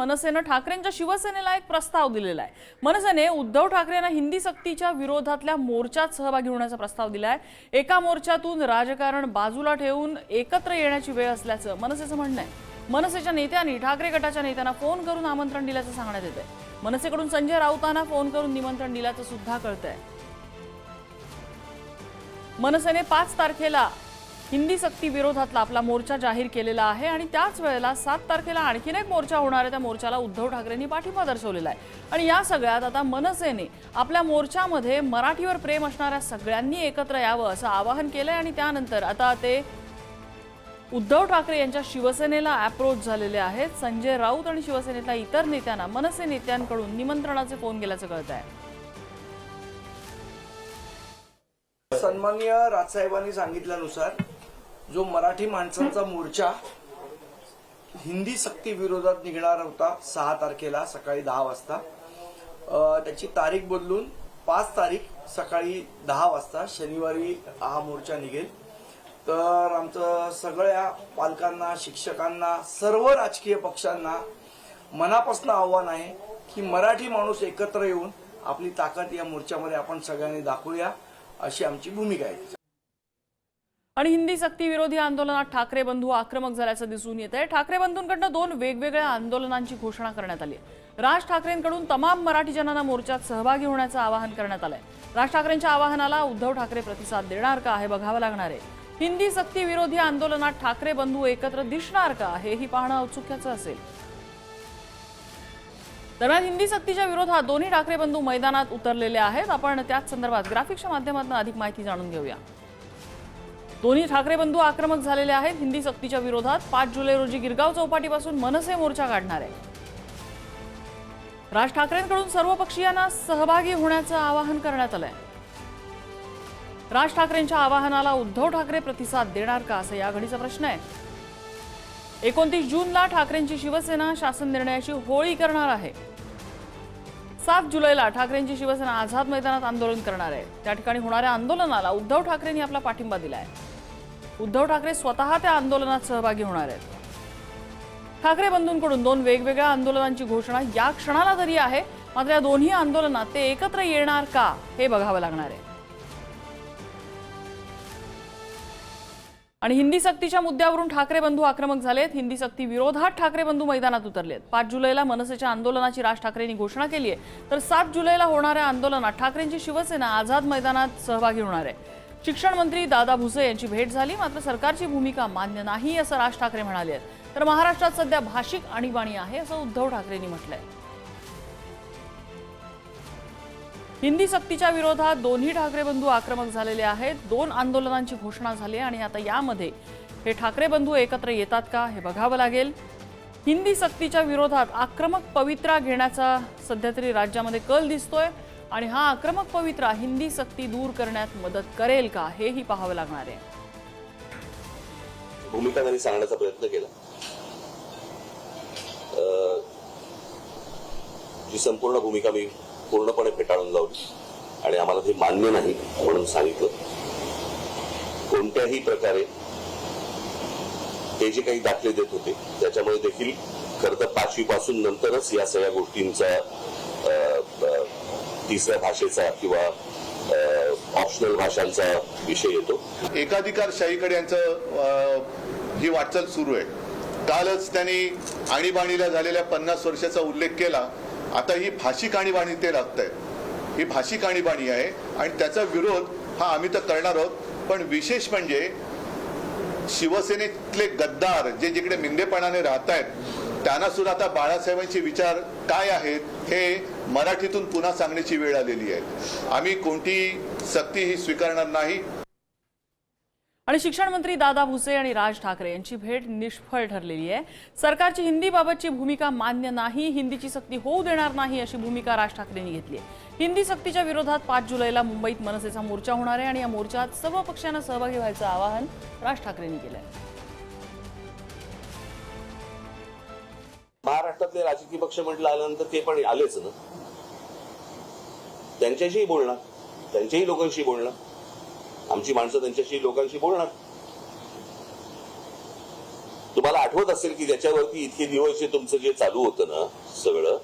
मनसेनं ठाकरेंच्या शिवसेनेला एक प्रस्ताव दिलेला आहे। मनसेने उद्धव ठाकरेंना हिंदी सक्तीच्या विरोधातल्या मोर्चात सहभागी होण्याचा प्रस्ताव दिलाय। एका मोर्चातून राजकारण बाजूला ठेवून एकत्र येण्याची वेळ असल्याचं मनसेचं म्हणणं आहे। मनसेच्या नेत्यांनी ठाकरे गटाच्या नेत्यांना फोन करून आमंत्रण दिल्याचं सांगण्यात येतंय। मनसेकडून संजय राऊतांना फोन करून निमंत्रण दिल्याचं सुद्धा कळतंय। मनसेने 5 तारखेला हिंदी सक्ती विरोधातला आपला मोर्चा जाहीर केलेला आहे आणि त्याच वेळेला 7 तारखेला आणखीन एक मोर्चा होणार आहे। त्या मोर्चाला उद्धव ठाकरेंनी पाठिंबा दर्शवलेला आहे आणि या सगळ्यात आता मनसेने आपल्या मोर्चामध्ये मराठीवर प्रेम असणाऱ्या सगळ्यांनी एकत्र यावं असं आवाहन केलंय आणि त्यानंतर आता ते उद्धव ठाकरे यांच्या शिवसेनेला अप्रोच झालेले आहेत। संजय राऊत आणि शिवसेनेतल्या इतर नेत्यांना मनसे नेत्यांकडून निमंत्रणाचे फोन गेल्याचं कळतंय। सन्माननीय राजसाहेबांनी सांगितल्यानुसार जो मराठी माणसांचा मोर्चा हिंदी सक्ती विरोधात निघणार होता 6 तारखेला सकाळी 10 वाजता, त्याची तारीख बदलून 5 तारीख सकाळी 10 वाजता शनिवारी हा मोर्चा निघेल। तर आमचं सगळ्या पालकांना, शिक्षकांना, सर्व राजकीय पक्षांना मनापासून आव्हान आहे की मराठी माणूस एकत्र येऊन आपली ताकद या मोर्चामध्ये आपण सगळ्यांनी दाखवूया, अशी आमची भूमिका आहे। आणि हिंदी सक्ती विरोधी आंदोलनात ठाकरे बंधू आक्रमक झाल्याचं दिसून येत आहे। ठाकरे बंधूंकडून 2 वेगवेगळ्या आंदोलनांची घोषणा करण्यात आली आहे। राज ठाकरेंकडून तमाम मराठी जनांना मोर्चात सहभागी होण्याचं आवाहन करण्यात आलंय। राज ठाकरेंच्या आवाहनाला उद्धव ठाकरे प्रतिसाद देणार का हे बघावं लागणार आहे। हिंदी सक्ती विरोधी आंदोलनात ठाकरे बंधू एकत्र दिसणार का हेही पाहणं औत्सुक्याचं असेल। दरम्यान हिंदी सक्तीच्या विरोधात दोन्ही ठाकरे बंधू मैदानात उतरलेले आहेत। आपण त्याच संदर्भात ग्राफिक्सच्या माध्यमातून अधिक माहिती जाणून घेऊया। दोन्ही ठाकरे बंधू आक्रमक झालेले आहेत। हिंदी सक्तीच्या विरोधात 5 जुलै रोजी गिरगाव चौपाटीपासून मनसे मोर्चा काढणार आहे। राज ठाकरेंकडून सर्व पक्षीयांना सहभागी होण्याचं आवाहन करण्यात आलंय। राज ठाकरेंच्या आवाहनाला उद्धव ठाकरे प्रतिसाद देणार का असा या घडीचा प्रश्न आहे। 29 जूनला ठाकरेंची शिवसेना शासन निर्णयाची होळी करणार आहे। 7 जुलैला ठाकरेंची शिवसेना आझाद मैदानात आंदोलन करणार आहे। त्या ठिकाणी होणाऱ्या आंदोलनाला उद्धव ठाकरेंनी आपला पाठिंबा दिलाय। उद्धव ठाकरे स्वतः त्या आंदोलनात सहभागी होणार आहेत। ठाकरे बंधूंकडून 2 वेगवेगळ्या आंदोलनांची घोषणा या क्षणाला तरी आहे, मात्र या दोन्ही आंदोलनात ते एकत्र येणार का हे बघावं लागणार आहे। आणि हिंदी सक्तीच्या मुद्द्यावरून ठाकरे बंधू आक्रमक झालेत। हिंदी सक्ती विरोधात ठाकरे बंधू मैदानात उतरलेत। 5 जुलैला मनसेच्या आंदोलनाची राज ठाकरेंनी घोषणा केली आहे, तर 7 जुलैला होणाऱ्या आंदोलनात ठाकरेंची शिवसेना आझाद मैदानात सहभागी होणार आहे। शिक्षण मंत्री दादा भुसे यांची भेट झाली, मात्र सरकारची भूमिका मान्य नाही असं राज ठाकरे म्हणाले आहेत। तर महाराष्ट्रात सध्या भाषिक आणीबाणी आहे असं उद्धव ठाकरेंनी म्हटलंय। हिंदी सक्तीच्या विरोधात दोन्ही ठाकरे बंधू आक्रमक झालेले आहेत। 2 आंदोलनांची घोषणा झाली आणि आता यामध्ये हे ठाकरे बंधू एकत्र येतात का हे बघावं लागेल। हिंदी सक्तीच्या विरोधात आक्रमक पवित्रा घेण्याचा सध्या तरी राज्यामध्ये कल दिसतोय आणि हा आक्रमक पवित्रा हिंदी सक्ती दूर करण्यात मदत करेल का हेही पाहावं लागणार आहे। भूमिका त्यांनी सांगण्याचा प्रयत्न केला, जी संपूर्ण भूमिका मी पूर्णपणे फेटाळून लावली आणि आम्हाला ते मान्य नाही म्हणून सांगितलं। कोणत्याही प्रकारे ते जे काही दाखले देत होते त्याच्यामुळे देखील खरं तर 5वी पासून नंतरच या सगळ्या गोष्टींचा तिसऱ्या भाषेचा किंवा ऑप्शनल भाषांचा विषय येतो। एकाधिकारशाहीकडे यांचं ही वाटचाल सुरू आहे। कालच त्यांनी आणीबाणीला झालेल्या 50 वर्षाचा उल्लेख केला। आता ही भाषिक आणीबाणी ते लागतायत, ही भाषिक आणीबाणी आहे आणि त्याचा विरोध हा आम्ही तर करणार आहोत। पण विशेष म्हणजे शिवसेनेतले गद्दार जे जिकडे मिंदेपणाने राहत आहेत त्यांना सुद्धा आता बाळासाहेबांचे विचार काय आहेत हे मराठीतून पुन्हा सांगण्याची वेळ आलेली आहे। आम्ही कोणती सक्ती ही स्वीकारणार नाही। आणि शिक्षण मंत्री दादा भुसे आणि राज ठाकरे यांची भेट निष्फळ ठरलेली आहे। सरकारची हिंदीबाबतची भूमिका मान्य नाही, हिंदीची सक्ती होऊ देणार नाही अशी भूमिका राज ठाकरेंनी घेतली आहे। हिंदी सक्तीच्या विरोधात 5 जुलैला मुंबईत मनसेचा मोर्चा होणार आहे आणि या मोर्चात सर्व पक्षांना सहभागी व्हायचं आवाहन राज ठाकरेंनी केलंय। महाराष्ट्रातले राजकीय पक्ष म्हटलं आल्यानंतर ते पण आलेच ना, त्यांच्याशीही बोलणार, त्यांच्याही लोकांशी बोलणार, आमची माणसं त्यांच्याशी लोकांशी बोलणार। तुम्हाला आठवत असेल की त्याच्यावरती इतके दिवस तुमचं जे चालू होतं ना सगळं,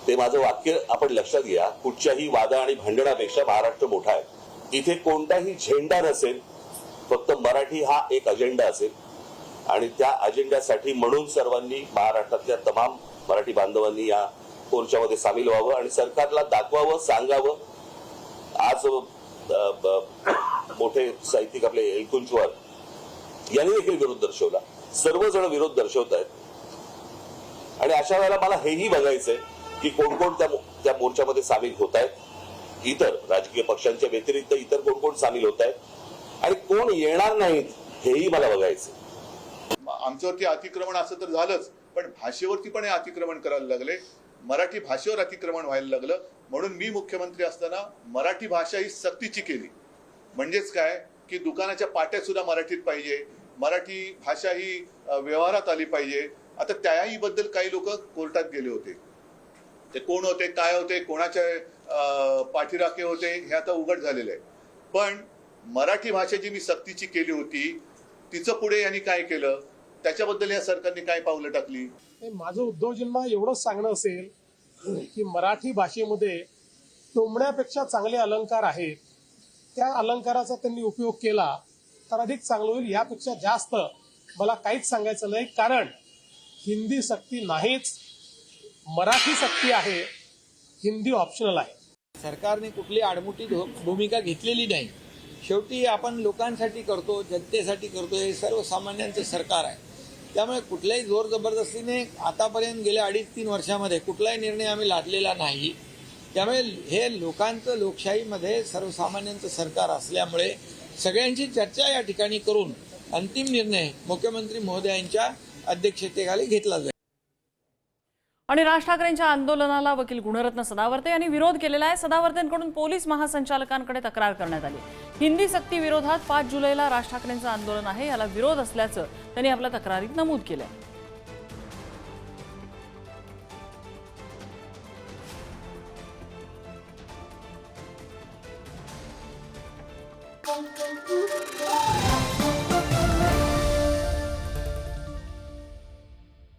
ते माझं वाक्य आपण लक्षात घ्या, कुठच्याही वादा आणि भांडणापेक्षा महाराष्ट्र मोठा आहे. इथे कोणताही झेंडा नसेल, फक्त मराठी हा एक अजेंडा असेल आणि त्या अजेंड्यासाठी म्हणून सर्वांनी, महाराष्ट्रातल्या तमाम मराठी बांधवांनी या मोर्चामध्ये सामील व्हावं आणि सरकारला दाखवावं, सांगावं. आज मोठे साहित्यिक आपले एलकुंचवार यांनी देखील विरोध दर्शवला. सर्वजण विरोध दर्शवत आहेत आणि अशा वेळेला मला हेही बघायचंय की कोण कोण त्या मोर्चामध्ये सामील होत आहेत. इतर राजकीय पक्षांच्या व्यतिरिक्त इतर कोण कोण सामील होत आहेत आणि कोण येणार नाहीत हेही मला बघायचंय. आमच्यावरती अतिक्रमण असं तर झालंच, पण भाषेवरती पण हे अतिक्रमण करायला लागले. मराठी भाषेवर अतिक्रमण व्हायला लागलं. म्हणून मी मुख्यमंत्री असताना मराठी भाषा ही सक्तीची केली. म्हणजेच काय की दुकानाच्या पाट्या सुद्धा मराठीत पाहिजे, मराठी भाषा ही व्यवहारात आली पाहिजे. आता त्याही बद्दल काही लोक कोर्टात गेले होते. ते कोण होते, काय होते, कोणाच्या पाठीराखे होते हे आता उघड झालेलं आहे. पण मराठी भाषा जी मी सक्तीची केली होती तिचं पुढे यांनी काय केलं, त्याच्याबद्दल या सरकारने काय पावलं टाकली. माझं उद्धवजींना एवढंच सांगणं असेल की मराठी भाषेमध्ये टोमण्यापेक्षा चांगले अलंकार आहेत. त्या अलंकाराचा त्यांनी उपयोग केला तर अधिक चांगलं होईल. यापेक्षा जास्त मला काहीच सांगायचं नाही, कारण हिंदी सक्ती नाहीच, मराठी सक्ती आहे, हिंदी ऑप्शनल आहे. सरकारने कुठली आडमुठी भूमिका घेतलेली नाही. शेवटी आपण लोकांसाठी करतो, जनतेसाठी करतो. हे सर्वसामान्यांचं सरकार आहे. त्यामुळे कुठल्याही जोर जबरदस्तीने आतापर्यंत गेल्या 2.5-3 वर्षामध्ये कुठलाही निर्णय आम्ही लादलेला नाही. त्यामुळे हे लोकांचं, लोकशाहीमध्ये सर्वसामान्यांचं सरकार असल्यामुळे सगळ्यांची चर्चा या ठिकाणी करून अंतिम निर्णय मुख्यमंत्री महोदयांच्या अध्यक्षतेखाली घेतला जाईल. आणि राज ठाकरेंच्या आंदोलनाला वकील गुणरत्न सदावर्ते यांनी विरोध केलेला आहे. सदावर्तेंकडून पोलीस महासंचालकांकडे तक्रार करण्यात आली. हिंदी सक्ती विरोधात 5 जुलैला राज ठाकरेंचं आंदोलन आहे, याला विरोध असल्याचं त्यांनी आपल्या तक्रारीत नमूद केलंय. Thank you.